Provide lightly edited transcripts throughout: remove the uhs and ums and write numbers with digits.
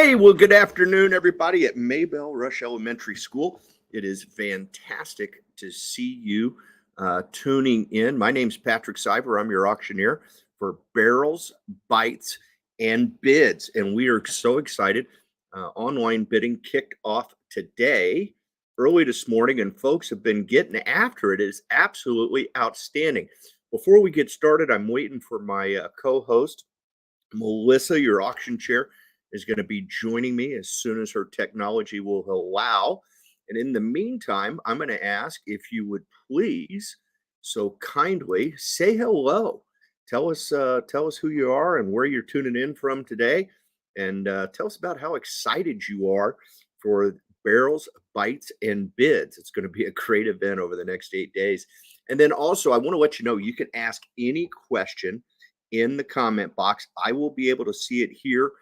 Hey, well, good afternoon, everybody at Mabel Rush Elementary School. It is fantastic to see you tuning in. My name's Patrick Cyber. I'm your auctioneer for barrels, bites, and bids. And we are so excited. Online bidding kicked off today, early this morning, and folks have been getting after it. It is absolutely outstanding. Before we get started, I'm waiting for my co-host, Melissa, your auction chair, is going to be joining me as soon as her technology will allow. And in the meantime, I'm going to ask if you would please so kindly say hello. Tell us who you are and where you're tuning in from today, and tell us about how excited you are for barrels, bites, and bids. It's going to be a great event over the next 8 days. And then also, I want to let you know you can ask any question in the comment box. I will be able to see it here,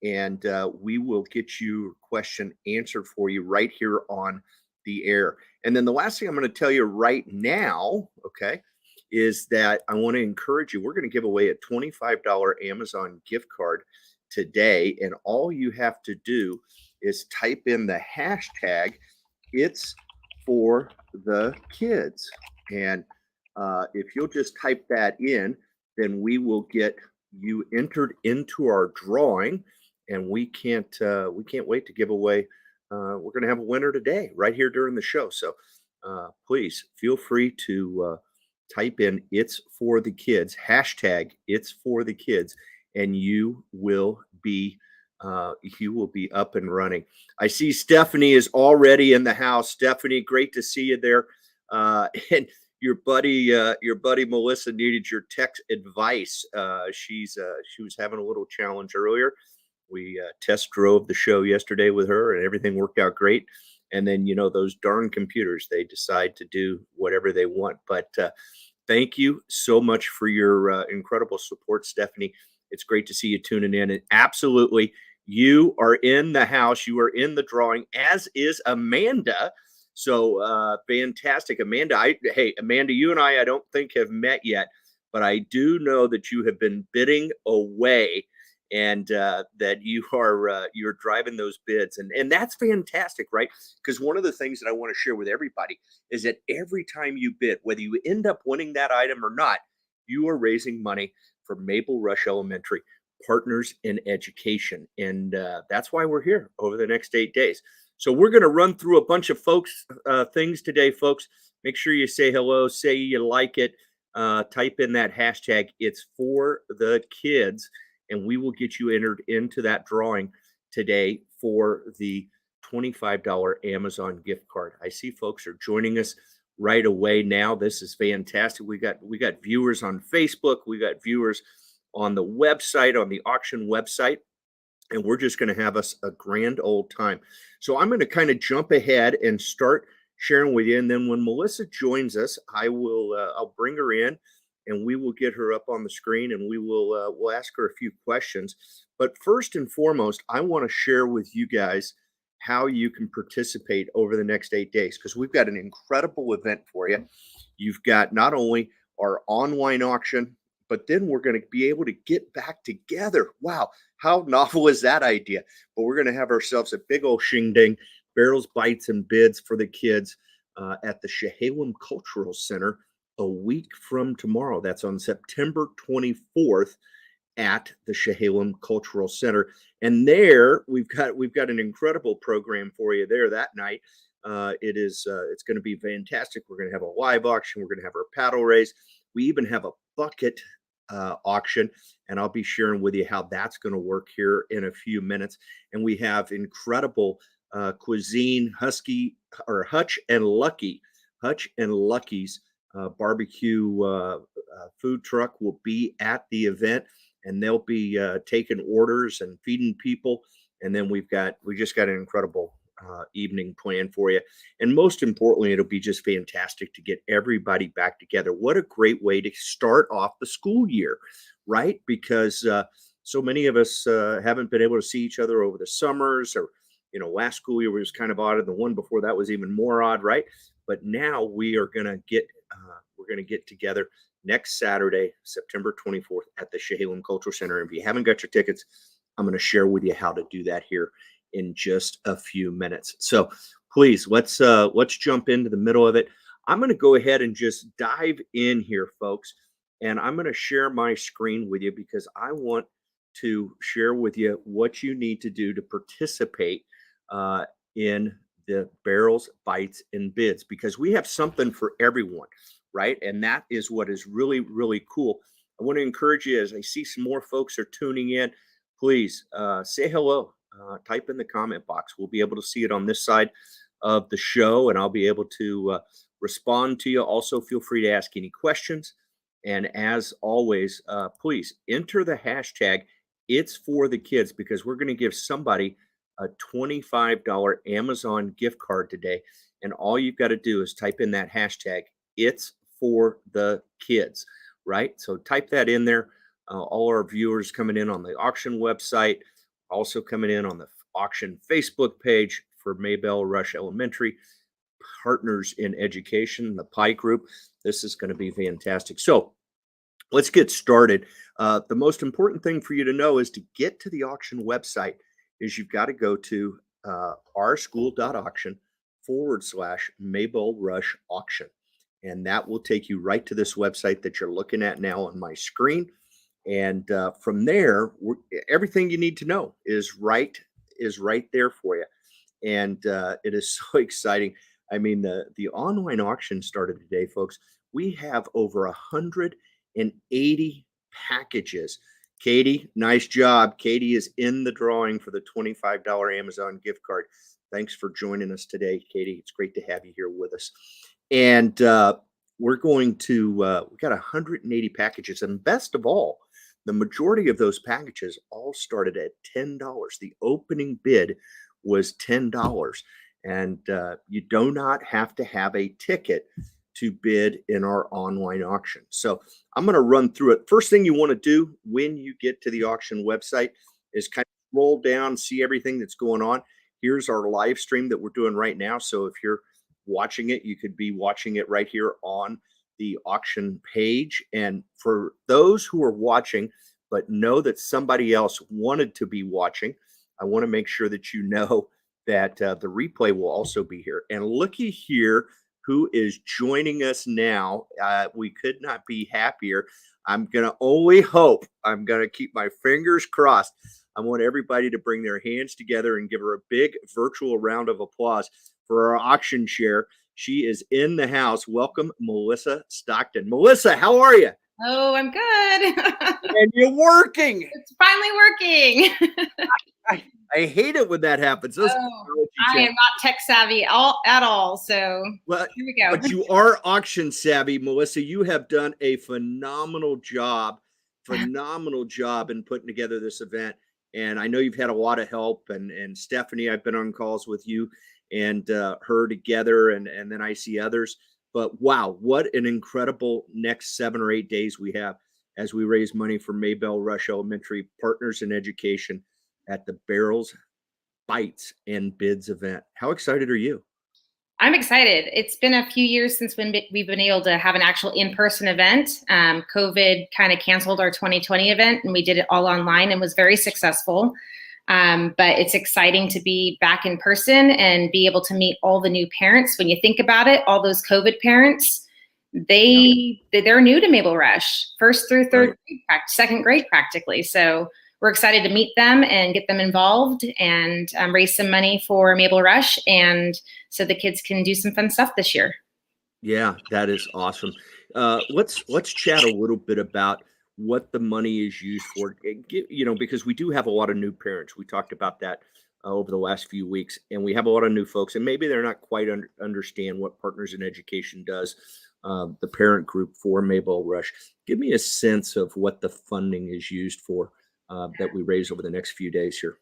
and we will get your question answered for you right here on the air. And then the last thing I'm going to tell you right now, okay, is that I want to encourage you. We're going to give away a $25 Amazon gift card today, and all you have to do is type in the hashtag "It's for the kids," and if you'll just type that in, then we will get you entered into our drawing, and we can't wait to give away. We're going to have a winner today, right here during the show. So please feel free to type in "It's for the kids," hashtag "It's for the kids," and you will be up and running. I see Stephanie is already in the house. Stephanie, great to see you there. And your buddy Melissa needed your tech advice. She was having a little challenge earlier. We test drove the show yesterday with her, and everything worked out great. And then, those darn computers, they decide to do whatever they want. But thank you so much for your incredible support, Stephanie. It's great to see you tuning in. And absolutely, you are in the house. You are in the drawing, as is Amanda. So fantastic, Amanda. Hey, Amanda, you and I don't think have met yet, but I do know that you have been bidding away, and that you're driving those bids, and that's fantastic, right? Because one of the things that I want to share with everybody is that every time you bid, whether you end up winning that item or not, you are raising money for Mabel Rush Elementary, Partners in Education, and that's why we're here over the next 8 days. So we're going to run through a bunch of things today, folks. Make sure you say hello, say you like it, type in that hashtag "It's for the kids," and we will get you entered into that drawing today for the $25 Amazon gift card. I see folks are joining us right away now. This is fantastic. We got viewers on Facebook. We got viewers on the website, on the auction website. And we're just going to have us a grand old time. So I'm going to kind of jump ahead and start sharing with you. And then when Melissa joins us, I'll bring her in, and we will get her up on the screen, and we'll ask her a few questions. But first and foremost, I want to share with you guys how you can participate over the next 8 days, because we've got an incredible event for you. You've got not only our online auction, but then we're going to be able to get back together. Wow, how novel is that idea? But we're going to have ourselves a big old shing-ding, barrels, bites, and bids for the kids at the Chehalem Cultural Center a week from tomorrow. That's on September 24th at the Chehalem Cultural Center. And there we've got an incredible program for you there that night. It's going to be fantastic. We're going to have a live auction. We're going to have our paddle race. We even have a bucket auction, and I'll be sharing with you how that's going to work here in a few minutes. And we have incredible cuisine. Hutch and Lucky's barbecue food truck will be at the event, and they'll be taking orders and feeding people. And then we just got an incredible evening plan for you. And most importantly, it'll be just fantastic to get everybody back together. What a great way to start off the school year, right? Because so many of us haven't been able to see each other over the summers, or last school year was kind of odd, and the one before that was even more odd, right? But now we're gonna get together next Saturday, September 24th, at the Chehalem Cultural Center. And if you haven't got your tickets, I'm going to share with you how to do that here in just a few minutes. So please, let's jump into the middle of it. I'm going to go ahead and just dive in here, folks, and I'm going to share my screen with you because I want to share with you what you need to do to participate in the barrels, bites, and bids, because we have something for everyone, right? And that is what is really, really cool. I want to encourage you, as I see some more folks are tuning in, please say hello. Type in the comment box. We'll be able to see it on this side of the show, and I'll be able to respond to you. Also, feel free to ask any questions. And as always, please enter the hashtag It's For The Kids, because we're going to give somebody a $25 Amazon gift card today. And all you've got to do is type in that hashtag It's For The Kids, right? So type that in there. All our viewers coming in on the auction website, also coming in on the auction Facebook page for Mabel Rush Elementary, Partners in Education, the PI group. This is going to be fantastic. So let's get started. The most important thing for you to know is to get to the auction website is you've got to go to ourschool.auction/Mabel Rush Auction. And that will take you right to this website that you're looking at now on my screen. And from there, everything you need to know is right there for you. And it is so exciting. I mean, the online auction started today, folks. We have over 180 packages. Katie, nice job. Katie is in the drawing for the $25 Amazon gift card. Thanks for joining us today, Katie. It's great to have you here with us. And we're going to, we got 180 packages. And best of all, the majority of those packages all started at $10. The opening bid was $10. And you do not have to have a ticket to bid in our online auction. So I'm going to run through it. First thing you want to do when you get to the auction website is kind of scroll down, see everything that's going on. Here's our live stream that we're doing right now. So if you're watching it, you could be watching it right here on the auction page. And for those who are watching but know that somebody else wanted to be watching, I want to make sure that you know that the replay will also be here. And looky here who is joining us now. We could not be happier. I'm going to only hope, I'm going to keep my fingers crossed. I want everybody to bring their hands together and give her a big virtual round of applause for our auction share. She is in the house. Welcome, Melissa Stockton. Melissa, how are you? Oh, I'm good. And you're working. It's finally working. I hate it when that happens. I am not tech savvy at all. So here we go. But you are auction savvy, Melissa. You have done a phenomenal job in putting together this event. And I know you've had a lot of help. And Stephanie, I've been on calls with you and her together. And then I see others. But wow, what an incredible next 7 or 8 days we have as we raise money for Mabel Rush Elementary, Partners in Education at the Barrels, Bites, and Bids event. How excited are you? I'm excited. It's been a few years since we've been able to have an actual in-person event. COVID kind of canceled our 2020 event, and we did it all online and was very successful. But it's exciting to be back in person and be able to meet all the new parents. When you think about it, all those COVID parents, they're new to Mabel Rush, first through third grade, second grade practically. So we're excited to meet them and get them involved and raise some money for Mabel Rush, and so the kids can do some fun stuff this year. Yeah, that is awesome. Let's chat a little bit about what the money is used for, because we do have a lot of new parents. We talked about that over the last few weeks, and we have a lot of new folks, and maybe they're not quite understand what Partners in Education does, the parent group for Mabel Rush. Give me a sense of what the funding is used for that we raise over the next few days here.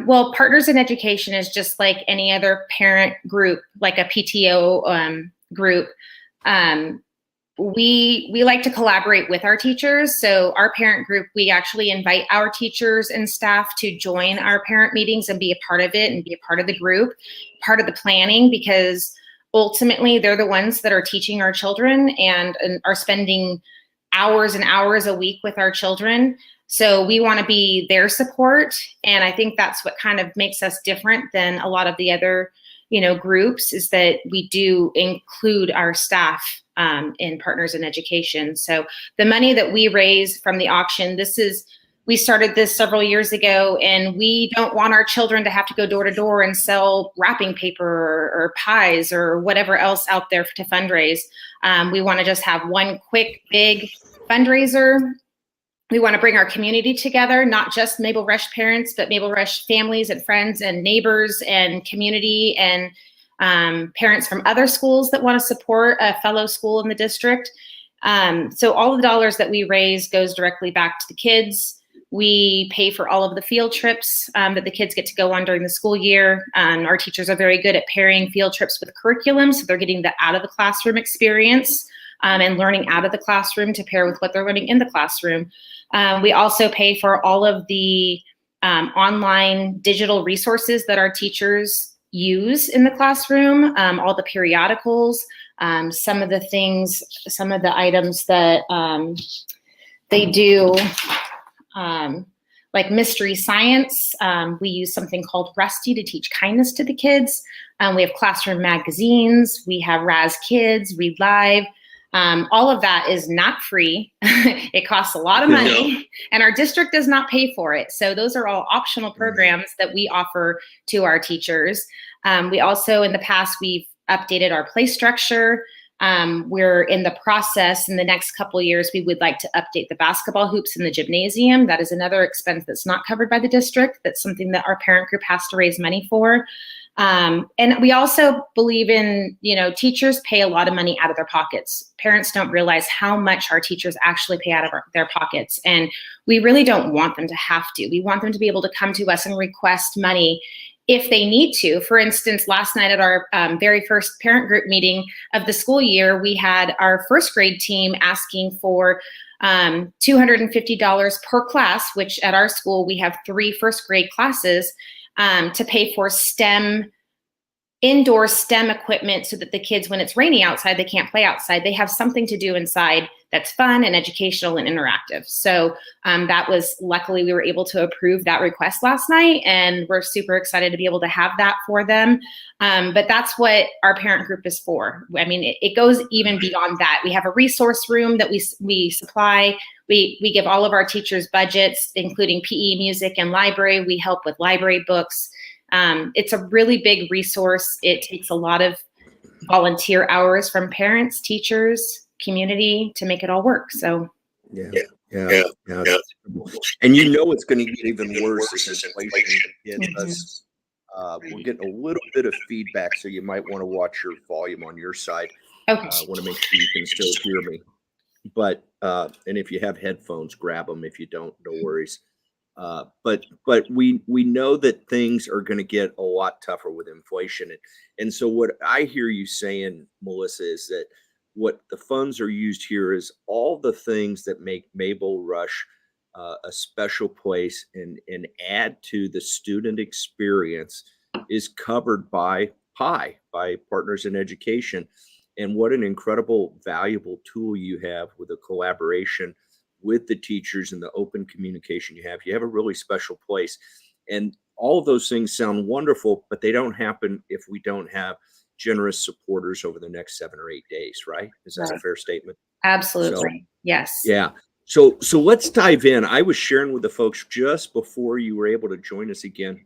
Well, Partners in Education is just like any other parent group, like a PTO group. We like to collaborate with our teachers. So our parent group, we actually invite our teachers and staff to join our parent meetings and be a part of it and be a part of the group, part of the planning, because ultimately they're the ones that are teaching our children and are spending hours and hours a week with our children. So we want to be their support. And I think that's what kind of makes us different than a lot of the other, groups, is that we do include our staff in Partners in Education. So the money that we raise from the auction, we started this several years ago, and we don't want our children to have to go door to door and sell wrapping paper or pies or whatever else out there to fundraise. We want to just have one quick, big fundraiser. We want to bring our community together, not just Mabel Rush parents, but Mabel Rush families and friends and neighbors and community and parents from other schools that want to support a fellow school in the district. So all of the dollars that we raise goes directly back to the kids. We pay for all of the field trips that the kids get to go on during the school year. Our teachers are very good at pairing field trips with curriculum, so they're getting the out of the classroom experience and learning out of the classroom to pair with what they're learning in the classroom. We also pay for all of the online digital resources that our teachers use in the classroom, all the periodicals, some of the items that they do, like mystery science. We use something called Rusty to teach kindness to the kids. We have classroom magazines. We have Raz Kids, Read Live. All of that is not free. It costs a lot of money, and our district does not pay for it. So those are all optional programs that we offer to our teachers. We also, in the past, we've updated our play structure. We're in the process. In the next couple of years, we would like to update the basketball hoops in the gymnasium. That is another expense that's not covered by the district. That's something that our parent group has to raise money for. And we also believe in, teachers pay a lot of money out of their pockets. Parents don't realize how much our teachers actually pay out of their pockets. And we really don't want them to have to. We want them to be able to come to us and request money if they need to. For instance, last night at our very first parent group meeting of the school year, we had our first grade team asking for $250 per class, which at our school, we have 3 first grade classes, to pay for indoor STEM equipment so that the kids, when it's raining outside, they can't play outside. They have something to do inside that's fun and educational and interactive. So that was, luckily, we were able to approve that request last night, and we're super excited to be able to have that for them. But that's what our parent group is for. I mean, it goes even beyond that. We have a resource room that we supply. We give all of our teachers budgets, including PE, music, and library. We help with library books. It's a really big resource. It takes a lot of volunteer hours from parents, teachers, community to make it all work. So yeah. And it's going to get even worse as inflation hits us. We're getting a little bit of feedback, so you might want to watch your volume on your side. Okay. I want to make sure you can still hear me. But and if you have headphones, grab them. If you don't, no worries. But we know that things are going to get a lot tougher with inflation. And so what I hear you saying, Melissa, is that what the funds are used here is all the things that make Mabel Rush a special place and add to the student experience is covered by PI, by Partners in Education. And what an incredible, valuable tool you have with a collaboration with the teachers and the open communication you have. You have a really special place. And all of those things sound wonderful, but they don't happen if we don't have generous supporters over the next 7 or 8 days, right? Is that a fair statement? Absolutely. So, yes. Yeah. So let's dive in. I was sharing with the folks just before you were able to join us again,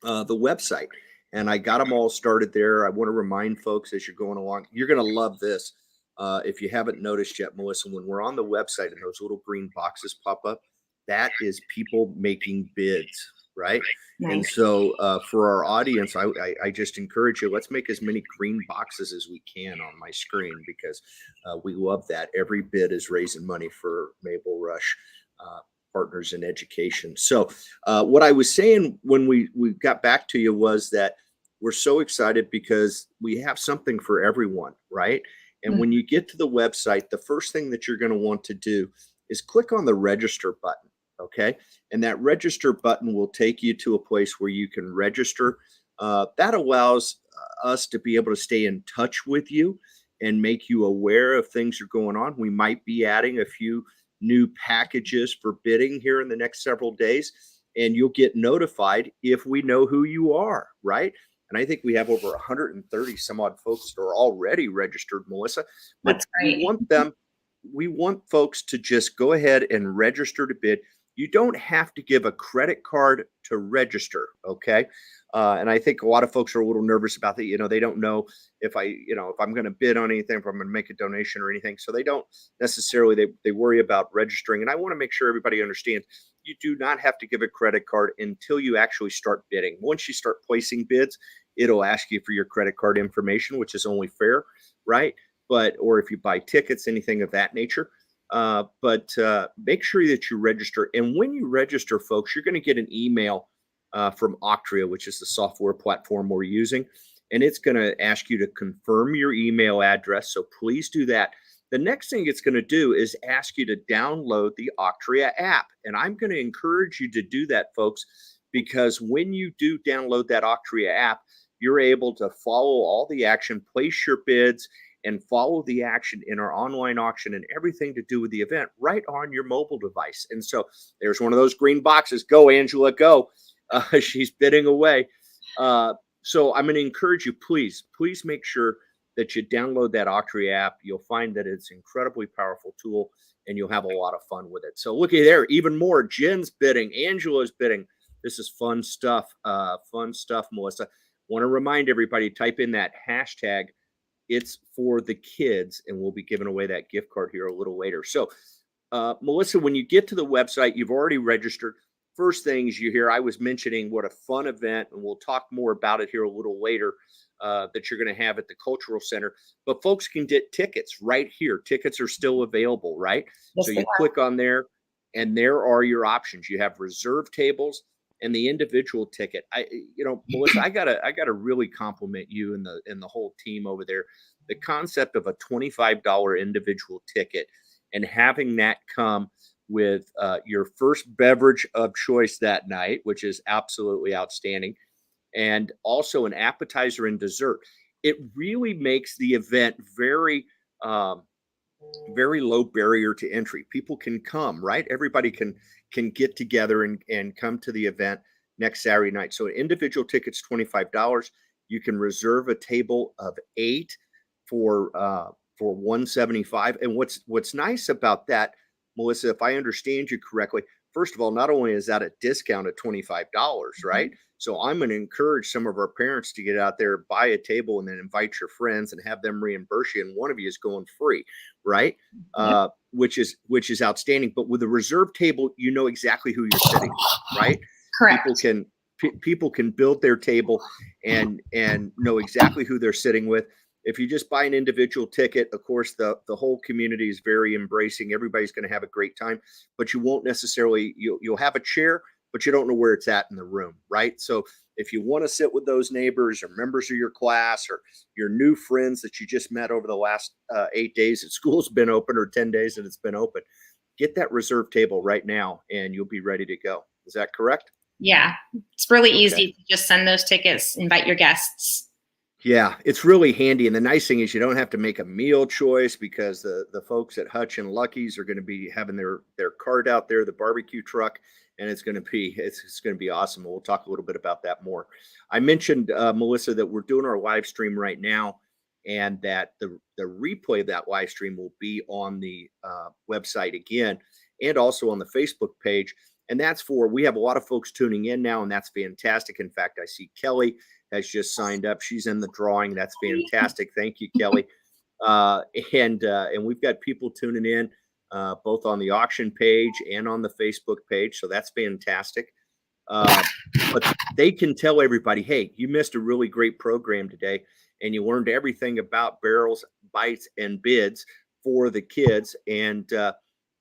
the website, and I got them all started there. I want to remind folks as you're going along, you're going to love this. If you haven't noticed yet, Melissa, when we're on the website and those little green boxes pop up, that is people making bids, right? Nice. And so for our audience, I just encourage you, let's make as many green boxes as we can on my screen, because we love that. Every bid is raising money for Mabel Rush Partners in Education. So what I was saying when we got back to you was that we're so excited because we have something for everyone, right? And when you get to the website, the first thing that you're going to want to do is click on the register button, okay? And that register button will take you to a place where you can register. That allows us to be able to stay in touch with you and make you aware of things that are going on. We might be adding a few new packages for bidding here in the next several days, and you'll get notified if we know who you are, right? And I think we have over 130 some odd folks that are already registered, Melissa. But That's great. we want folks to just go ahead and register to bid. You don't have to give a credit card to register, okay? And I think a lot of folks are a little nervous about that. You know, they don't know if I'm going to bid on anything, if I'm going to make a donation or anything. So they don't necessarily, they worry about registering. And I want to make sure everybody understands you do not have to give a credit card until you actually start bidding. Once you start placing bids, it'll ask you for your credit card information, which is only fair, right? Or if you buy tickets, anything of that nature. But make sure that you register. And when you register, folks, you're going to get an email from Octria, which is the software platform we're using. And it's going to ask you to confirm your email address. So please do that. The next thing it's going to do is ask you to download the Octria app. And I'm going to encourage you to do that, folks, because when you do download that Octria app, you're able to follow all the action, place your bids, and follow the action in our online auction and everything to do with the event right on your mobile device. And so there's one of those green boxes. Go, Angela, go. She's bidding away. So I'm going to encourage you, please make sure that you download that Octria app. You'll find that it's an incredibly powerful tool, and you'll have a lot of fun with it. So looky there, even more. Jen's bidding. Angela's bidding. This is fun stuff. Melissa. Want to remind everybody, type in that hashtag. It's for the kids, and we'll be giving away that gift card here a little later. So, Melissa, when you get to the website, you've already registered. First things you hear, I was mentioning what a fun event, and we'll talk more about it here a little later, that you're going to have at the Cultural Center. But folks can get tickets right here. Tickets are still available, right? Yes, so you click on there, and there are your options. You have reserve tables and the individual ticket. Melissa, I gotta really compliment you and the whole team over there. The concept of a $25 individual ticket and having that come with your first beverage of choice that night, which is absolutely outstanding, and also an appetizer and dessert. It really makes the event very low barrier to entry. People can come, right? Everybody can get together and come to the event next Saturday night. So individual tickets, $25. You can reserve a table of 8 for $175. And what's nice about that, Melissa, if I understand you correctly, first of all, not only is that a discount of $25, right? So I'm going to encourage some of our parents to get out there, buy a table, and then invite your friends and have them reimburse you. And one of you is going free, right? Which is outstanding. But with a reserve table, you know exactly who you're sitting with, right? Correct. People can build their table and know exactly who they're sitting with. If you just buy an individual ticket, of course, the whole community is very embracing. Everybody's going to have a great time, but you won't necessarily, you'll have a chair, but you don't know where it's at in the room, right? So if you want to sit with those neighbors or members of your class or your new friends that you just met over the last 8 days that school's been open, or 10 days that it's been open, get that reserve table right now and you'll be ready to go. Is that correct? Yeah, it's really easy to just send those tickets, invite your guests. Yeah, it's really handy. And the nice thing is you don't have to make a meal choice, because the folks at Hutch and Lucky's are going to be having their cart out there, the barbecue truck, and it's going to be awesome. We'll talk a little bit about that more. I mentioned, Melissa, that we're doing our live stream right now, and that the replay of that live stream will be on the website again, and also on the Facebook page. And we have a lot of folks tuning in now, and that's fantastic. In fact, I see Kelly has just signed up. She's in the drawing. That's fantastic. Thank you, Kelly. And we've got people tuning in both on the auction page and on the Facebook page. So that's fantastic. But they can tell everybody, hey, you missed a really great program today, and you learned everything about barrels, bites, and bids for the kids. And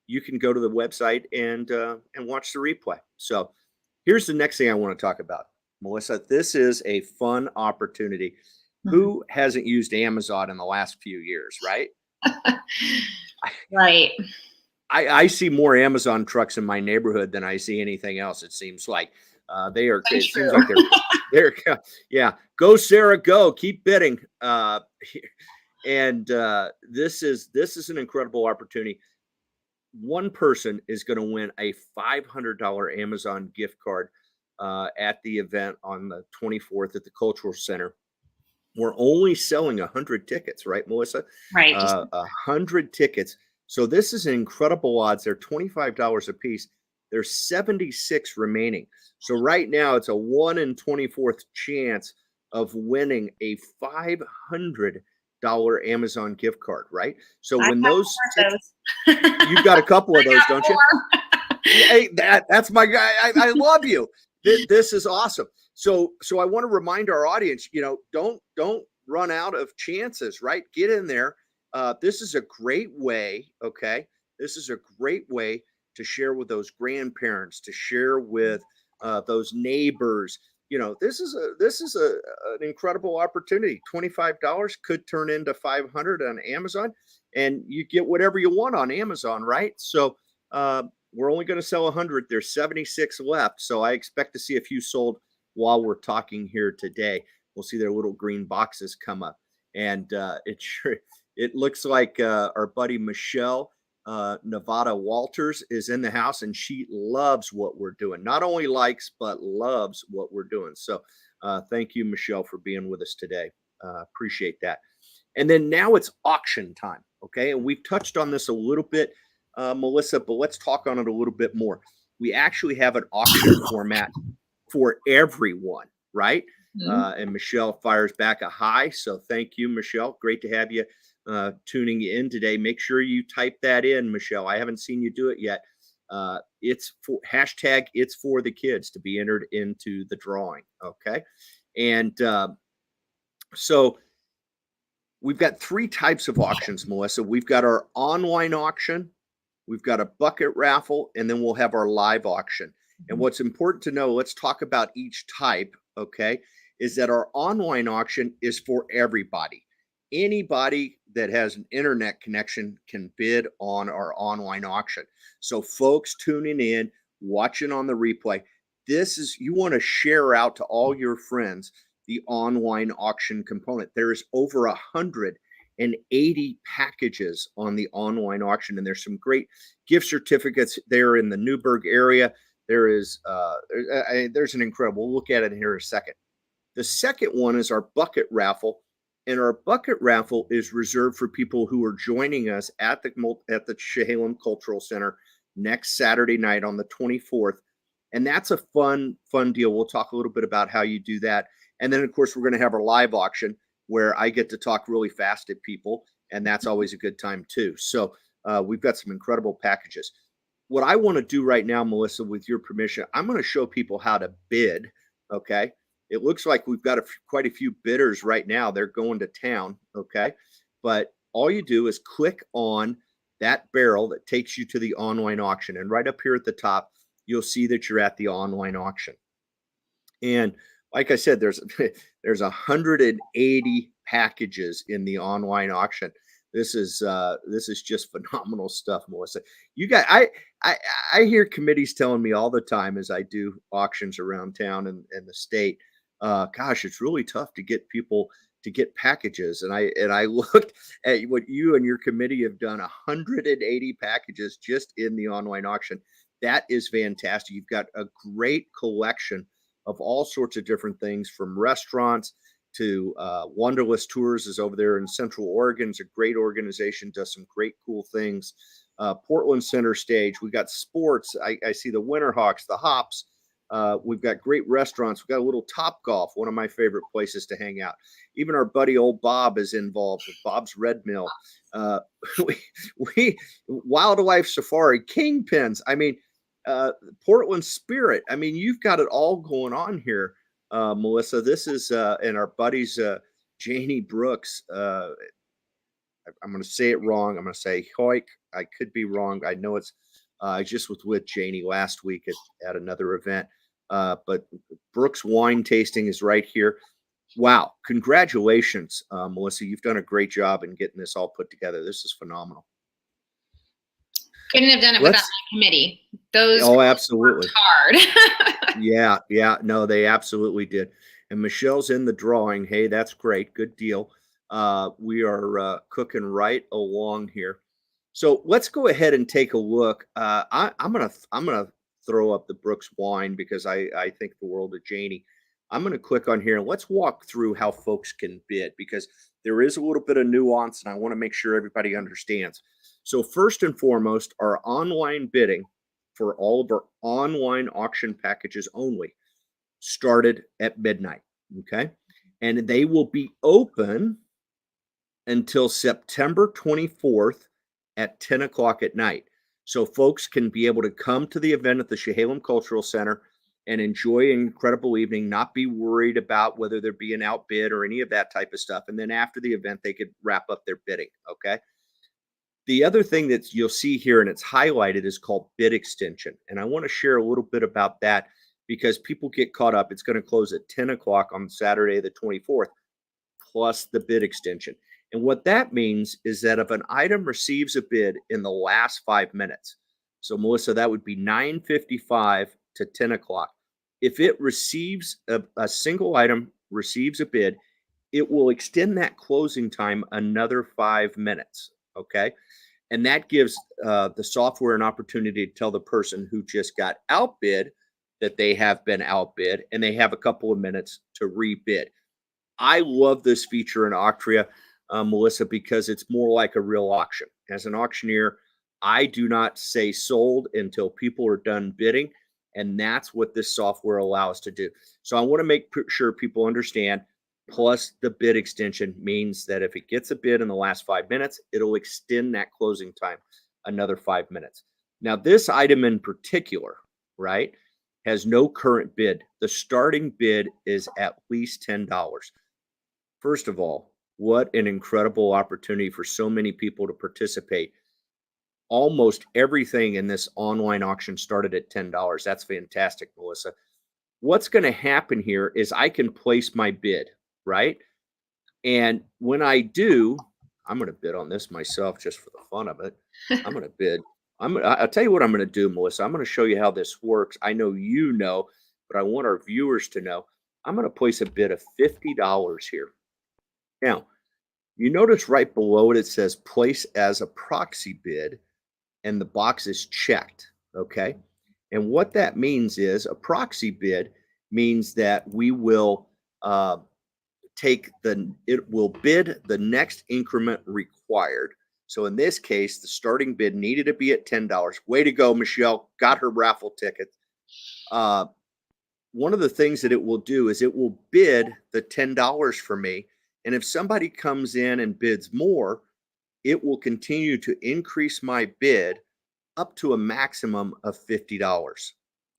you can go to the website and watch the replay. So here's the next thing I want to talk about, Melissa. This is a fun opportunity. Who hasn't used Amazon in the last few years, right? Right. I see more Amazon trucks in my neighborhood than I see anything else. It seems like they are. It seems like they're. Yeah, go Sarah, go. Keep bidding. And this is an incredible opportunity. one person is going to win a $500 Amazon gift card at the event on the 24th at the Cultural Center. We're only selling 100 tickets, right, Melissa? Right. 100 tickets. So this is an incredible odds. They're $25 a piece. There's 76 remaining. So right now it's a 1 in 24th chance of winning a $500 Amazon gift card, right? So when those, you've got a couple of those, don't you? Hey, that's my guy. I love you. This is awesome. So I want to remind our audience, don't run out of chances, right? Get in there. This is a great way. Okay. This is a great way to share with those grandparents, to share with those neighbors. This is an incredible opportunity. $25 could turn into 500 on Amazon, and you get whatever you want on Amazon, right? So we're only going to sell 100. There's 76 left. So I expect to see a few sold while we're talking here today. We'll see their little green boxes come up. And it looks like our buddy Michelle Nevada Walters is in the house, and she loves what we're doing. Not only likes, but loves what we're doing. So thank you, Michelle, for being with us today. Appreciate that. And then now it's auction time. Okay. And we've touched on this a little bit, Melissa, but let's talk on it a little bit more. We actually have an auction format for everyone, right? Mm-hmm. And Michelle fires back a hi. So thank you, Michelle. Great to have you tuning in today. Make sure you type that in, Michelle. I haven't seen you do it yet. It's for hashtag it's for the kids to be entered into the drawing. Okay. And so we've got 3 types of auctions, Melissa. We've got our online auction, we've got a bucket raffle, and then we'll have our live auction. And what's important to know, let's talk about each type, okay, is that our online auction is for everybody. Anybody that has an internet connection can bid on our online auction. So folks tuning in, watching on the replay, you want to share out to all your friends the online auction component. There is over 180 packages on the online auction, and there's some great gift certificates there in the Newburgh area. There's an incredible, we'll look at it here in a second. The second one is our bucket raffle, and our bucket raffle is reserved for people who are joining us at the Chehalem Cultural Center next Saturday night on the 24th. And that's a fun deal. We'll talk a little bit about how you do that. And then, of course, we're going to have our live auction where I get to talk really fast at people, and that's always a good time too. So we've got some incredible packages. What I want to do right now, Melissa, with your permission, I'm going to show people how to bid, okay? It looks like we've got quite a few bidders right now. They're going to town, okay? But all you do is click on that barrel that takes you to the online auction. And right up here at the top, you'll see that you're at the online auction. And like I said, there's 180 packages in the online auction. This is just phenomenal stuff, Melissa. You got I hear committees telling me all the time as I do auctions around town and the state, gosh, it's really tough to get people to get packages. And I looked at what you and your committee have done, 180 packages just in the online auction. That is fantastic. You've got a great collection of all sorts of different things, from restaurants to Wanderlust Tours is over there in Central Oregon. It's a great organization, does some great cool things. Portland Center Stage, we got sports. I see the Winterhawks, the Hops. We've got great restaurants. We've got a little Top Golf, one of my favorite places to hang out. Even our buddy old Bob is involved with Bob's Red Mill. We Wildlife Safari, Kingpins. I mean, Portland Spirit. I mean, you've got it all going on here, Melissa. This is and our buddies Janie Brooks. I'm going to say it wrong. I'm going to say Hoik. I could be wrong. I know it's I just was with Janie last week at another event. But Brooks Wine Tasting is right here. Wow. Congratulations, Melissa. You've done a great job in getting this all put together. This is phenomenal. Couldn't have done it without my committee. Those absolutely hard. Yeah. No, they absolutely did. And Michelle's in the drawing. Hey, that's great. Good deal. We are cooking right along here. So let's go ahead and take a look. I'm gonna throw up the Brooks wine because I think the world of Janie. I'm gonna click on here and let's walk through how folks can bid because there is a little bit of nuance and I want to make sure everybody understands. So first and foremost, our online bidding for all of our online auction packages only started at midnight. Okay, and they will be open until September 24th at 10 o'clock at night. So folks can be able to come to the event at the Chehalem Cultural Center and enjoy an incredible evening, not be worried about whether they're being outbid or any of that type of stuff. And then after the event, they could wrap up their bidding. Okay. The other thing that you'll see here and it's highlighted is called bid extension. And I want to share a little bit about that because people get caught up. It's going to close at 10 o'clock on Saturday, the 24th, plus the bid extension. And what that means is that if an item receives a bid in the last 5 minutes, so Melissa, that would be 9:55 to 10 o'clock. If it receives a single item receives a bid, it will extend that closing time another 5 minutes. Okay. And that gives the software an opportunity to tell the person who just got outbid that they have been outbid and they have a couple of minutes to rebid. I love this feature in Octria, Melissa, because it's more like a real auction. As an auctioneer, I do not say sold until people are done bidding. And that's what this software allows to do. So I want to make sure people understand. Plus, the bid extension means that if it gets a bid in the last 5 minutes, it'll extend that closing time another 5 minutes. Now, this item in particular, right, has no current bid. The starting bid is at least $10. First of all, what an incredible opportunity for so many people to participate. Almost everything in this online auction started at $10. That's fantastic, Melissa. What's going to happen here is I can place my bid, right? And when I do, I'm going to bid on this myself just for the fun of it. I'm going to bid. I'll tell you what I'm going to do, Melissa. I'm going to show you how this works. I know you know, but I want our viewers to know. I'm going to place a bid of $50 here. Now, you notice right below it, it says place as a proxy bid, and the box is checked. Okay. And what that means is a proxy bid means that we will it will bid the next increment required. So in this case, the starting bid needed to be at $10. Way to go, Michelle. Got her raffle ticket. One of the things that it will do is it will bid the $10 for me. And if somebody comes in and bids more, it will continue to increase my bid up to a maximum of $50.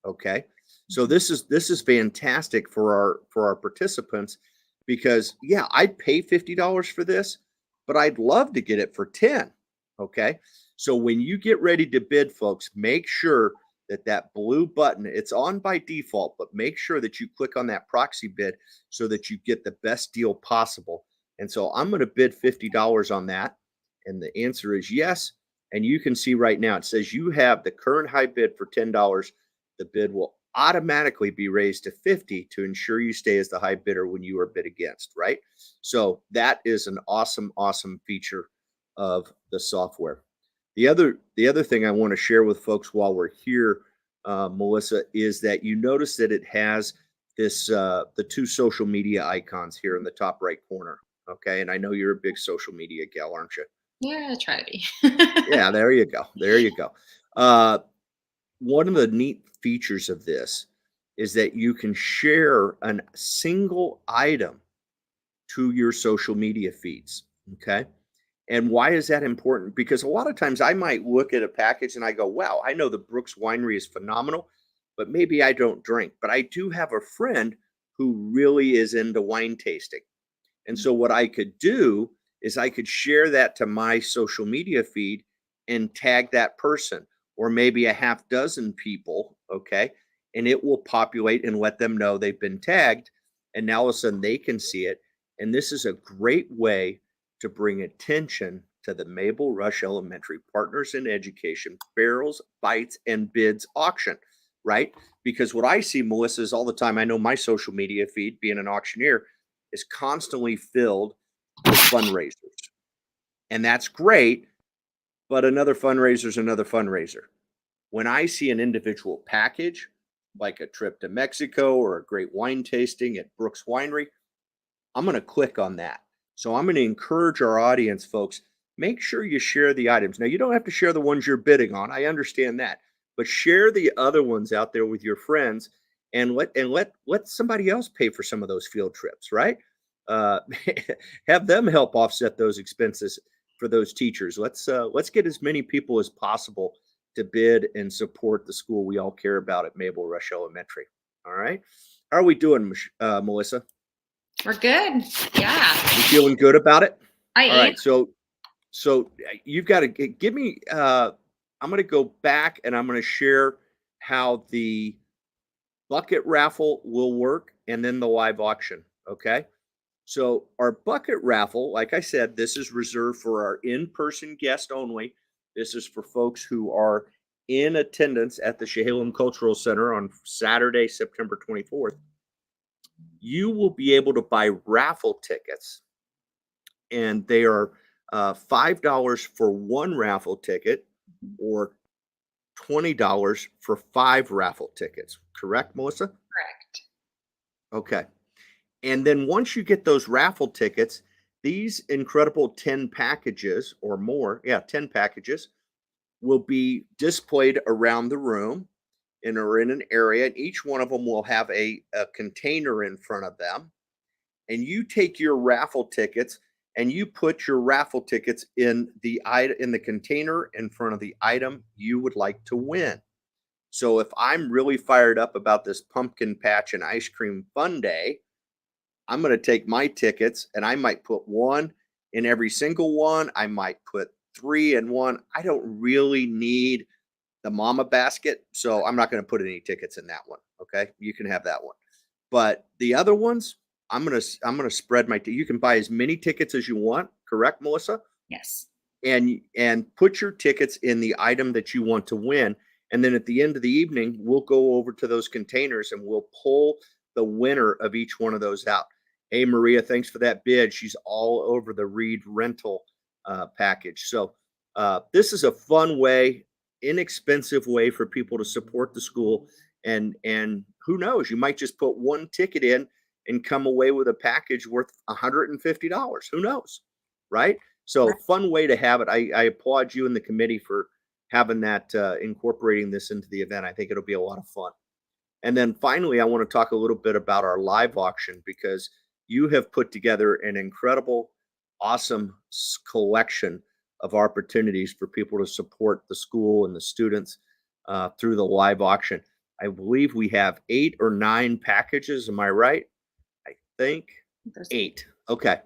Okay. So this is fantastic for our participants because yeah, I'd pay $50 for this, but I'd love to get it for 10. Okay. So when you get ready to bid, folks, make sure that blue button, it's on by default, but make sure that you click on that proxy bid so that you get the best deal possible. And so I'm going to bid $50 on that. And the answer is yes. And you can see right now, it says you have the current high bid for $10. The bid will automatically be raised to 50 to ensure you stay as the high bidder when you are bid against, right? So that is an awesome, awesome feature of the software. The other thing I want to share with folks while we're here, Melissa, is that you notice that it has this the two social media icons here in the top right corner. Okay, and I know you're a big social media gal, aren't you? Yeah, I try to be. Yeah, there you go. There you go. One of the neat features of this is that you can share a single item to your social media feeds. Okay. And why is that important? Because a lot of times I might look at a package and I go, wow, I know the Brooks Winery is phenomenal, but maybe I don't drink. But I do have a friend who really is into wine tasting. And so what I could do is I could share that to my social media feed and tag that person or maybe a half dozen people. Okay. And it will populate and let them know they've been tagged. And now all of a sudden they can see it. And this is a great way to bring attention to the Mabel Rush Elementary Partners in Education Barrels, Bites, and Bids auction, right? Because what I see, Melissa, is all the time, I know my social media feed, being an auctioneer, is constantly filled with fundraisers. And that's great. but another fundraiser is another fundraiser. When I see an individual package, like a trip to Mexico or a great wine tasting at Brooks Winery, I'm going to click on that. So I'm going to encourage our audience, folks, make sure you share the items. Now, you don't have to share the ones you're bidding on. I understand that. But share the other ones out there with your friends and let somebody else pay for some of those field trips, right? Uh, have them help offset those expenses for those teachers. Let's get as many people as possible to bid and support the school we all care about at Mabel Rush Elementary. All right. How are we doing, Melissa? We're good. Yeah. You feeling good about it? I All am. right. So you've got to give me, I'm going to go back and I'm going to share how the bucket raffle will work and then the live auction. Okay. So our bucket raffle, like I said, this is reserved for our in-person guest only. This is for folks who are in attendance at the Chehalem Cultural Center on Saturday, September 24th. You will be able to buy raffle tickets, and they are $5 for one raffle ticket or $20 for 5 raffle tickets. Correct, Melissa? Correct. Okay. And then once you get those raffle tickets, these incredible 10 packages or more, 10 packages will be displayed around the room and are in an area. And each one of them will have a container in front of them. And you take your raffle tickets and you put your raffle tickets in the container in front of the item you would like to win. So if I'm really fired up about this pumpkin patch and ice cream fun day, I'm going to take my tickets and I might put one in every single one. I might put 3 in one. I don't really need the mama basket, so I'm not going to put any tickets in that one. Okay. You can have that one. But the other ones, I'm going to spread my, you can buy as many tickets as you want. Correct, Melissa? Yes. And put your tickets in the item that you want to win. And then at the end of the evening, we'll go over to those containers and we'll pull the winner of each one of those out. Hey, Maria, thanks for that bid. She's all over the Reed rental package. So this is a fun way, inexpensive way for people to support the school. And who knows, you might just put one ticket in and come away with a package worth $150. Who knows, right? So fun way to have it. I applaud you and the committee for having that, incorporating this into the event. I think it'll be a lot of fun. And then finally, I want to talk a little bit about our live auction because you have put together an incredible, awesome collection of opportunities for people to support the school and the students through the live auction. I believe we have 8 or 9 packages. Am I right? I think 8. Okay.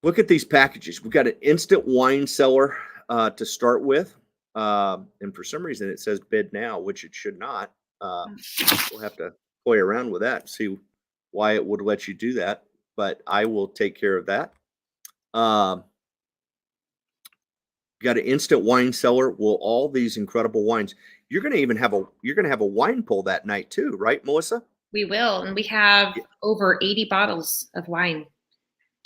Look at these packages. We've got an instant wine cellar to start with. And for some reason it says bid now, which it should not. We'll have to play around with that and see why it would let you do that, but I will take care of that. Got an instant wine cellar. Well, all these incredible wines. You're going to have a wine pull that night too, right, Melissa? We will, and we have over 80 bottles of wine.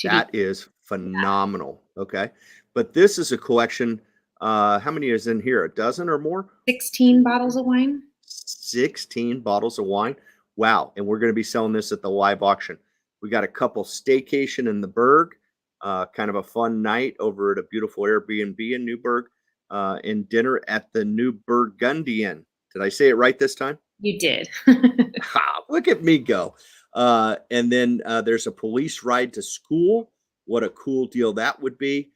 That is phenomenal. Okay, but this is a collection. How many is in here? A dozen or more? 16 bottles of wine. 16 bottles of wine. Wow. And we're going to be selling this at the live auction. We got a couple staycation in the Berg, kind of a fun night over at a beautiful Airbnb in Newburgh, and dinner at the New Burgundian. Did I say it right this time? You did. Look at me go. And then there's a police ride to school. What a cool deal that would be.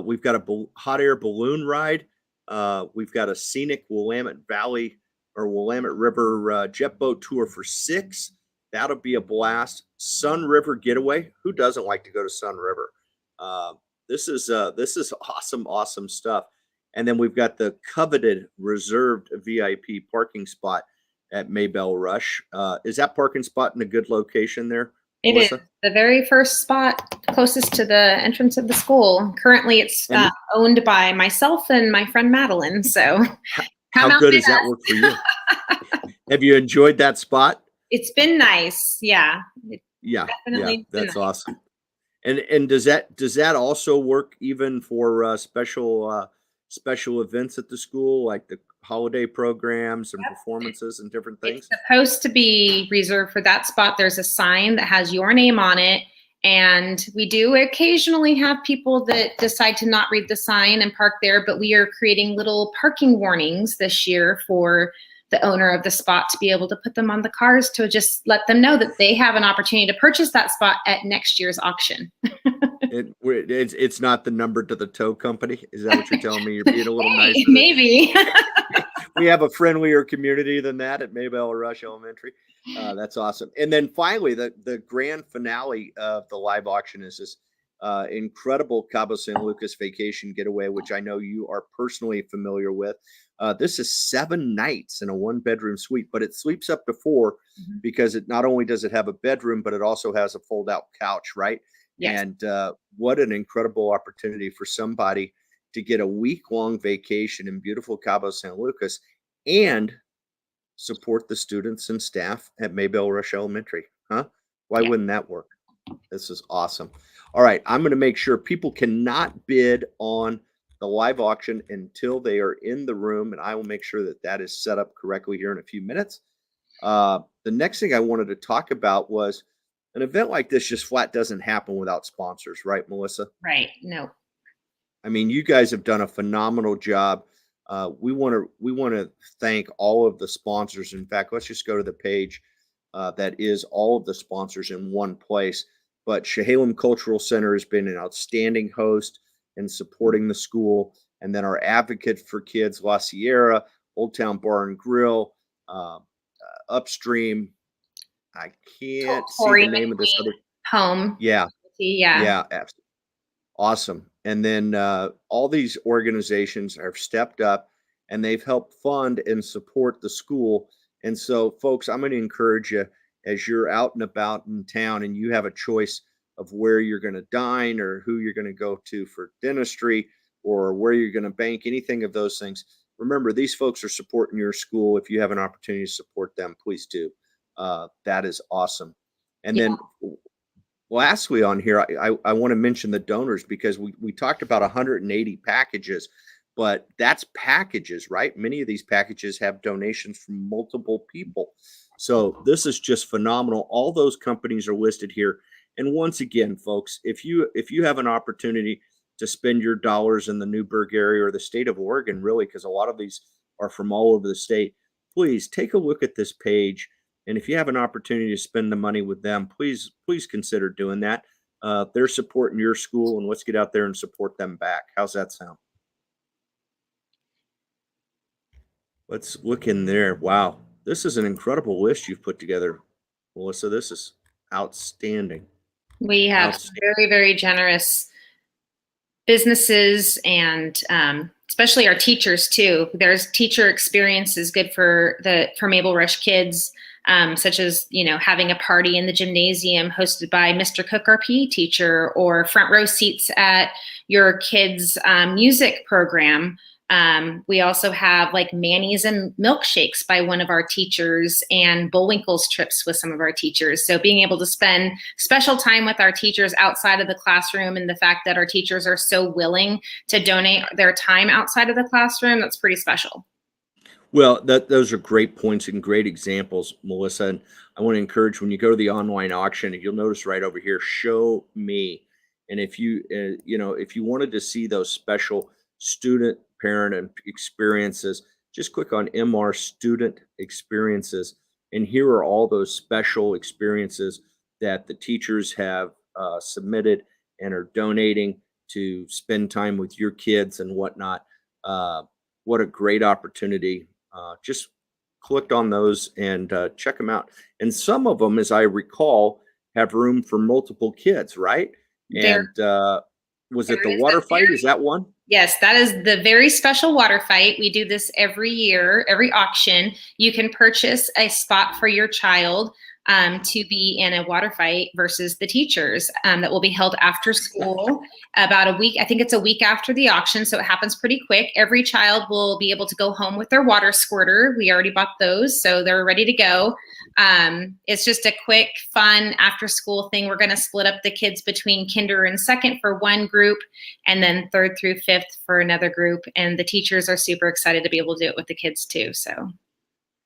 We've got a hot air balloon ride. We've got a scenic Willamette Valley or Willamette River jet boat tour for 6. That'll be a blast. Sun River getaway. Who doesn't like to go to Sun River? This is awesome stuff. And then we've got the coveted reserved VIP parking spot at Mabel Rush. Is that parking spot in a good location there, Melissa? It is the very first spot closest to the entrance of the school. Currently, it's owned by myself and my friend Madeline. So how good does that work for you? Have you enjoyed that spot? It's been nice. Yeah. Yeah, that's awesome. And does that also work even for special events at the school, like the holiday programs and performances and different It's things? supposed to be reserved for that spot. There's a sign that has your name on it. And we do occasionally have people that decide to not read the sign and park there, but we are creating little parking warnings this year for the owner of the spot to be able to put them on the cars to just let them know that they have an opportunity to purchase that spot at next year's auction. It's not the number to the tow company. Is that what you're telling me? You're being a little nicer. Maybe. We have a friendlier community than that at Mabel Rush Elementary. That's awesome. And then finally, the grand finale of the live auction is this incredible Cabo San Lucas vacation getaway, which I know you are personally familiar with. This is 7 nights in a 1-bedroom suite, but it sleeps up to 4 because it not only does it have a bedroom, but it also has a fold-out couch, right? Yes. And what an incredible opportunity for somebody to get a week-long vacation in beautiful Cabo San Lucas and support the students and staff at Mabel Rush Elementary. Huh? Why wouldn't that work? This is awesome. All right, I'm going to make sure people cannot bid on the live auction until they are in the room, and I will make sure that that is set up correctly here in a few minutes. The next thing I wanted to talk about was an event like this just flat doesn't happen without sponsors, right, Melissa? Right. No. I mean, you guys have done a phenomenal job. We want to thank all of the sponsors. In fact, let's just go to the page that is all of the sponsors in one place. But Chehalem Cultural Center has been an outstanding host in supporting the school. And then our advocate for kids, La Sierra, Old Town Bar and Grill, Upstream. I can't see the name of this other. Home. Yeah. Yeah. Absolutely. Awesome. And then all these organizations have stepped up and they've helped fund and support the school. And so, folks, I'm going to encourage you as you're out and about in town and you have a choice of where you're going to dine or who you're going to go to for dentistry or where you're going to bank, anything of those things. Remember, these folks are supporting your school. If you have an opportunity to support them, please do. That is awesome. And then lastly on here, I want to mention the donors because we talked about 180 packages, but that's packages, right? Many of these packages have donations from multiple people. So this is just phenomenal. All those companies are listed here. And once again, folks, if you have an opportunity to spend your dollars in the Newburgh area or the state of Oregon, really, because a lot of these are from all over the state, please take a look at this page. And if you have an opportunity to spend the money with them, please consider doing that. They're supporting your school, and let's get out there and support them back. How's that sound? Let's look in there. Wow, this is an incredible list you've put together, Melissa. This is outstanding. We have very, very generous businesses and especially our teachers too. There's teacher experiences good for Mabel Rush kids. Such as, having a party in the gymnasium hosted by Mr. Cook, our PE teacher, or front row seats at your kids' music program. We also have like Manny's and milkshakes by one of our teachers and Bullwinkle's trips with some of our teachers. So being able to spend special time with our teachers outside of the classroom and the fact that our teachers are so willing to donate their time outside of the classroom, that's pretty special. Well, those are great points and great examples, Melissa. And I want to encourage when you go to the online auction, you'll notice right over here, show me. And if you, if you wanted to see those special student, parent, and experiences, just click on MR Student Experiences. And here are all those special experiences that the teachers have submitted and are donating to spend time with your kids and whatnot. What a great opportunity. Just click on those and check them out. And some of them, as I recall, have room for multiple kids, right? And was it the water fight? Is that one? Yes, that is the very special water fight. We do this every year, every auction. You can purchase a spot for your child to be in a water fight versus the teachers that will be held after school about a week. I think it's a week after the auction, so it happens pretty quick. Every child will be able to go home with their water squirter. We already bought those, so they're ready to go. It's just a quick, fun after-school thing. We're going to split up the kids between kinder and second for one group, and then third through fifth for another group. And the teachers are super excited to be able to do it with the kids too. So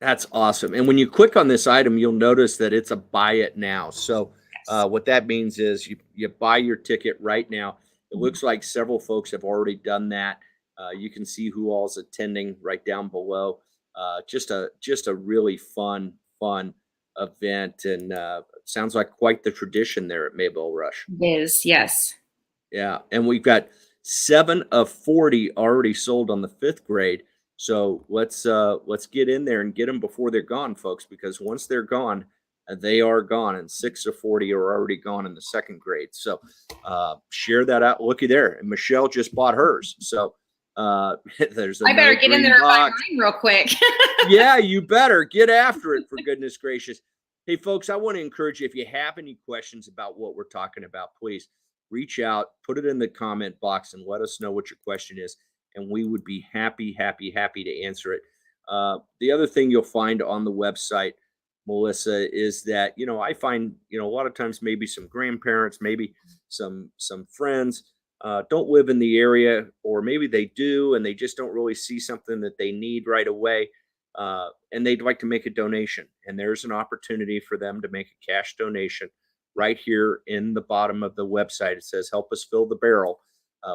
That's awesome. And when you click on this item, you'll notice that it's a buy it now. So what that means is you buy your ticket right now. It looks like several folks have already done that. You can see who all's attending right down below. Just a really fun event, and sounds like quite the tradition there at Mabel Rush. it is, yes. Yeah, and we've got 7 of 40 already sold on the 5th grade. So let's get in there and get them before they're gone, folks, because once they're gone, they are gone, and 6 of 40 are already gone in the 2nd grade. So share that out. Looky there, and Michelle just bought hers. So there's I better get in there and buy mine real quick. Yeah, you better get after it, for goodness gracious. Hey, folks, I want to encourage you, if you have any questions about what we're talking about, please reach out, put it in the comment box, and let us know what your question is, and we would be happy to answer it. The other thing you'll find on the website, Melissa, is that, I find, a lot of times maybe some grandparents, maybe some friends don't live in the area, or maybe they do, and they just don't really see something that they need right away. And they'd like to make a donation, and there's an opportunity for them to make a cash donation right here in the bottom of the website. It says, help us fill the barrel,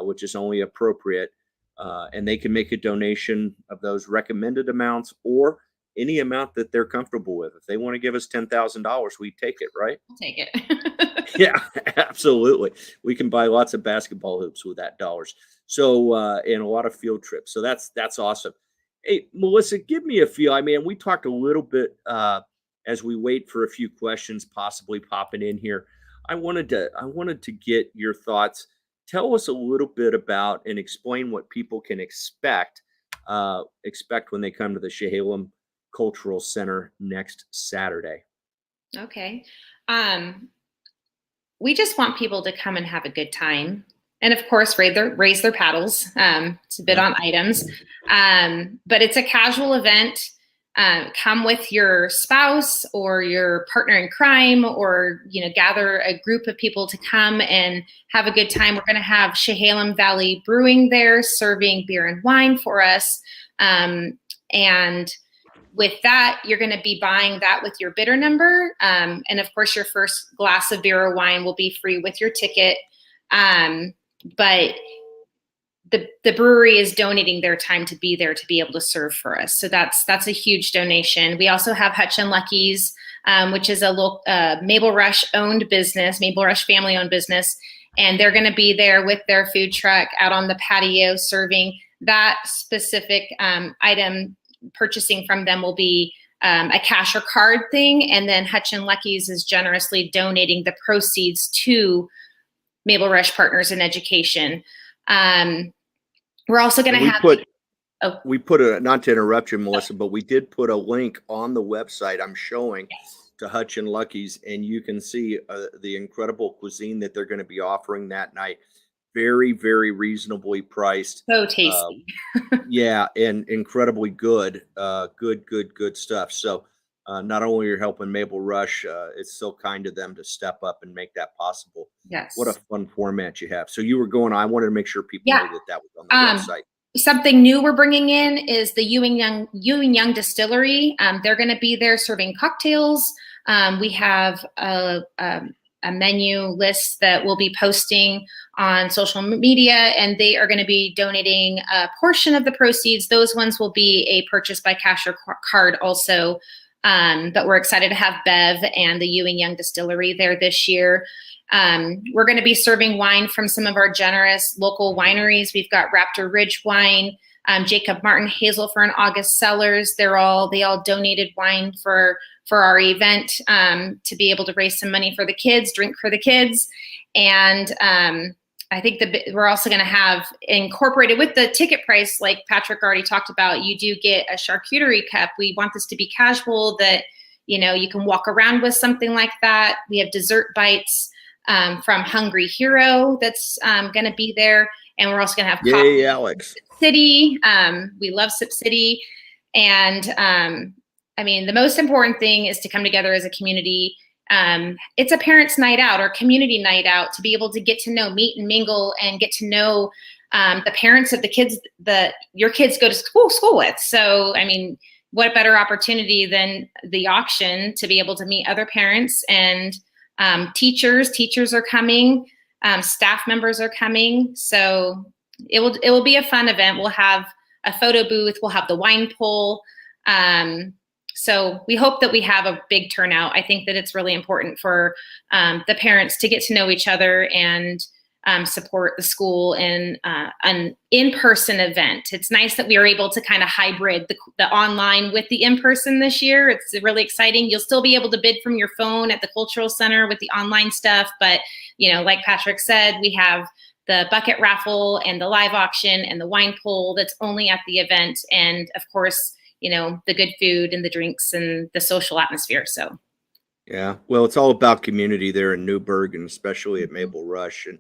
which is only appropriate. And they can make a donation of those recommended amounts, or any amount that they're comfortable with. If they want to give us $10,000, we take it, right? I'll take it. Yeah, absolutely. We can buy lots of basketball hoops with that dollars. So, and a lot of field trips. So that's awesome. Hey, Melissa, give me a feel. I mean, we talked a little bit as we wait for a few questions possibly popping in here. I wanted to get your thoughts. Tell us a little bit about and explain what people can expect when they come to the Chehalem Cultural Center next Saturday. Okay. We just want people to come and have a good time. And of course, raise their paddles to bid on items. But it's a casual event. Come with your spouse or your partner in crime, or gather a group of people to come and have a good time. We're going to have Chehalem Valley Brewing there serving beer and wine for us. And with that, you're going to be buying that with your bidder number. And of course, your first glass of beer or wine will be free with your ticket. But the brewery is donating their time to be there to be able to serve for us. So that's a huge donation. We also have Hutch and Lucky's, which is a local Mabel Rush owned business, Mabel Rush family owned business. And they're going to be there with their food truck out on the patio serving. That specific item purchasing from them will be a cash or card thing. And then Hutch and Lucky's is generously donating the proceeds to Mabel Rush Partners in Education. We're also going to have. We put a, not to interrupt you, Melissa, but we did put a link on the website I'm showing to Hutch and Lucky's, and you can see the incredible cuisine that they're going to be offering that night. Very, very reasonably priced. So tasty. Yeah, and incredibly good. Good stuff. So not only you're helping Mabel Rush, it's so kind of them to step up and make that possible. Yes. What a fun format you have. So you were going, I wanted to make sure people knew that was on the website. Something new we're bringing in is the Ewing Young Distillery. They're going to be there serving cocktails. We have a menu list that we'll be posting on social media, and they are going to be donating a portion of the proceeds. Those ones will be a purchase by cash or card also. But we're excited to have Bev and the Ewing Young Distillery there this year. We're going to be serving wine from some of our generous local wineries. We've got Raptor Ridge Wine, Jacob Martin Hazelford, and August Cellars. They all donated wine for our event to be able to raise some money for the kids, drink for the kids. And I think we're also going to have incorporated with the ticket price, like Patrick already talked about, you do get a charcuterie cup. We want this to be casual, that You can walk around with something like that. We have dessert bites from Hungry Hero that's going to be there. And we're also going to have coffee. Yay, Alex. City. We love Sip City. And the most important thing is to come together as a community. It's a parents' night out or community night out to be able to get to know, meet and mingle and get to know the parents of the kids that your kids go to school with. So, what better opportunity than the auction to be able to meet other parents and teachers. Teachers are coming, staff members are coming. So it will be a fun event. We'll have a photo booth. We'll have the wine pool. So we hope that we have a big turnout. I think that it's really important for the parents to get to know each other and support the school in an in-person event. It's nice that we are able to kind of hybrid the online with the in-person this year. It's really exciting. You'll still be able to bid from your phone at the Cultural Center with the online stuff. But, like Patrick said, we have the bucket raffle and the live auction and the wine pool that's only at the event. And of course, the good food and the drinks and the social atmosphere. So. Yeah, well, it's all about community there in Newburgh and especially at Mabel Rush. And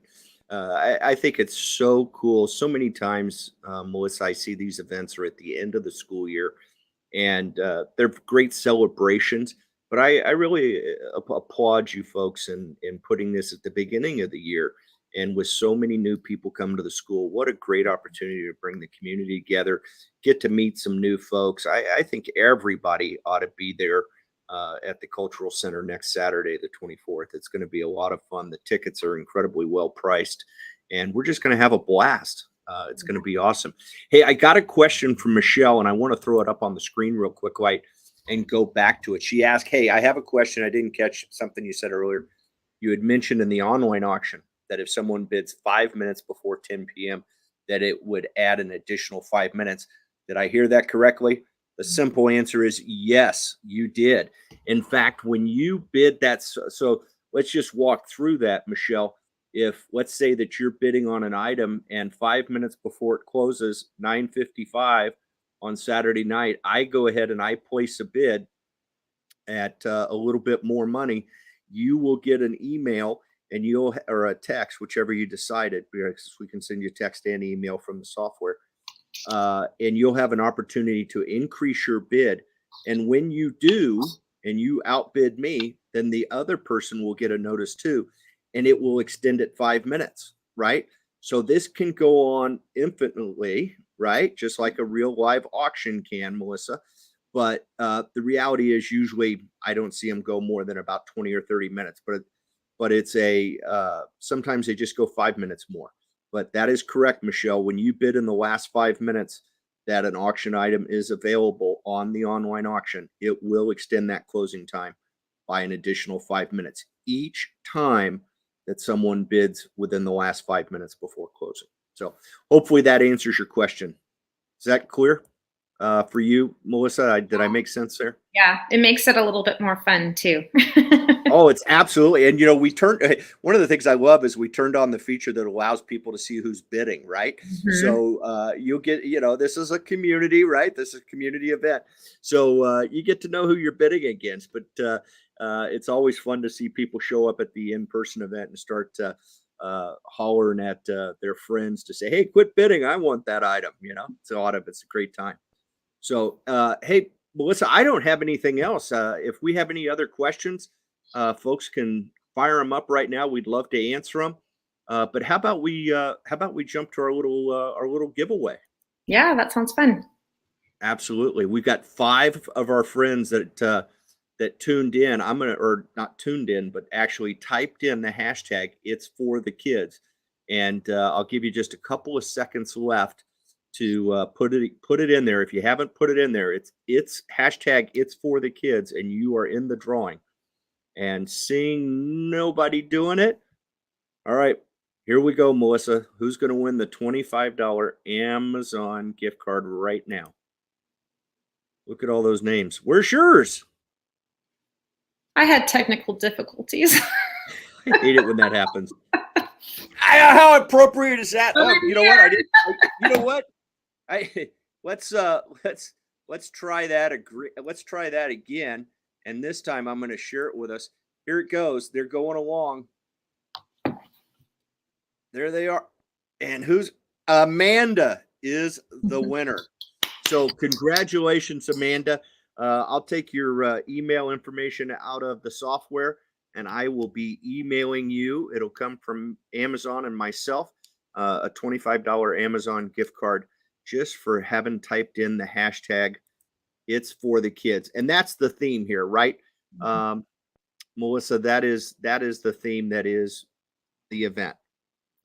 I think it's so cool. So many times, Melissa, I see these events are at the end of the school year and they're great celebrations. But I really applaud you folks in putting this at the beginning of the year. And with so many new people coming to the school, what a great opportunity to bring the community together, get to meet some new folks. I think everybody ought to be there at the Cultural Center next Saturday, the 24th. It's going to be a lot of fun. The tickets are incredibly well priced, and we're just going to have a blast. It's going to be awesome. Hey, I got a question from Michelle, and I want to throw it up on the screen real quick and go back to it. She asked, hey, I have a question. I didn't catch something you said earlier. You had mentioned in the online auction that if someone bids 5 minutes before 10 p.m., that it would add an additional 5 minutes. Did I hear that correctly? The simple answer is yes, you did. In fact, when you bid that, so let's just walk through that, Michelle. If let's say that you're bidding on an item and 5 minutes before it closes, 9:55 on Saturday night, I go ahead and I place a bid at a little bit more money, you will get an email and or a text, whichever you decided, because we can send you a text and email from the software. And you'll have an opportunity to increase your bid. And when you do, and you outbid me, then the other person will get a notice too, and it will extend it 5 minutes, right? So this can go on infinitely, right? Just like a real live auction can, Melissa. But the reality is usually I don't see them go more than about 20 or 30 minutes, but it's sometimes they just go 5 minutes more. But that is correct, Michelle. When you bid in the last 5 minutes that an auction item is available on the online auction, it will extend that closing time by an additional 5 minutes each time that someone bids within the last 5 minutes before closing. So hopefully that answers your question. Is that clear for you, Melissa? Did I make sense there? Yeah, it makes it a little bit more fun too. Oh, it's absolutely. And, we one of the things I love is we turned on the feature that allows people to see who's bidding, right? Mm-hmm. So you'll get, this is a community, right? This is a community event. So you get to know who you're bidding against, but it's always fun to see people show up at the in-person event and start hollering at their friends to say, hey, quit bidding. I want that item. It's a great time. So, hey, Melissa, I don't have anything else. If we have any other questions, folks can fire them up right now. We'd love to answer them. But how about we jump to our little giveaway? Yeah, that sounds fun. Absolutely. We've got 5 of our friends that tuned in. Or not tuned in, but actually typed in the hashtag It's For The Kids. And I'll give you just a couple of seconds left to put it in there. If you haven't put it in there, it's hashtag It's For The Kids, and you are in the drawing. And seeing nobody doing it, all right, here we go, Melissa. Who's going to win the $25 Amazon gift card right now? Look at all those names. Where's yours? I had technical difficulties. I hate it when that happens. How appropriate is that? Oh, you know what? You know what? Let's try that. Let's try that again. And this time I'm going to share it with us. Here it goes. They're going along. There they are. And who's Amanda is the winner. So congratulations, Amanda. I'll take your email information out of the software and I will be emailing you. It'll come from Amazon and myself, a $25 Amazon gift card just for having typed in the hashtag "It's for the kids." And that's the theme here, right? Melissa, that is the theme. That is the event.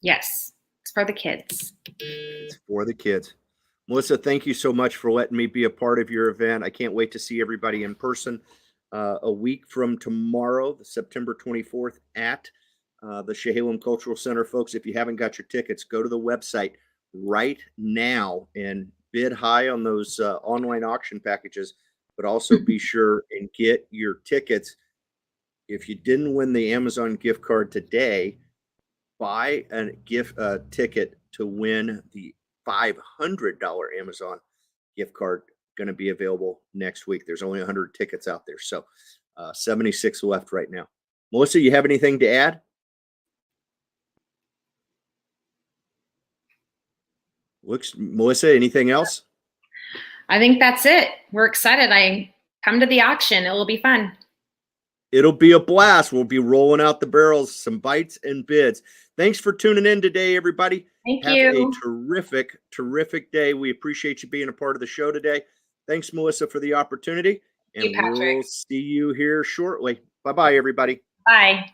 Yes, it's for the kids. It's for the kids. Melissa, thank you so much for letting me be a part of your event. I can't wait to see everybody in person a week from tomorrow, the September 24th at the Chehalem Cultural Center. Folks, if you haven't got your tickets, go to the website right now and bid high on those online auction packages, but also be sure and get your tickets. If you didn't win the Amazon gift card today, buy a gift ticket to win the $500 Amazon gift card, going to be available next week. There's only 100 tickets out there. So 76 left right now. Melissa, you have anything to add? Melissa, anything else? I think that's it. We're excited. I come to the auction. It will be fun. It'll be a blast. We'll be rolling out the barrels, some bites and bids. Thanks for tuning in today, everybody. Thank Have you. a terrific, terrific day. We appreciate you being a part of the show today. Thanks, Melissa, for the opportunity. And Thank you, Patrick. we'll see you here shortly. Bye-bye, everybody. Bye.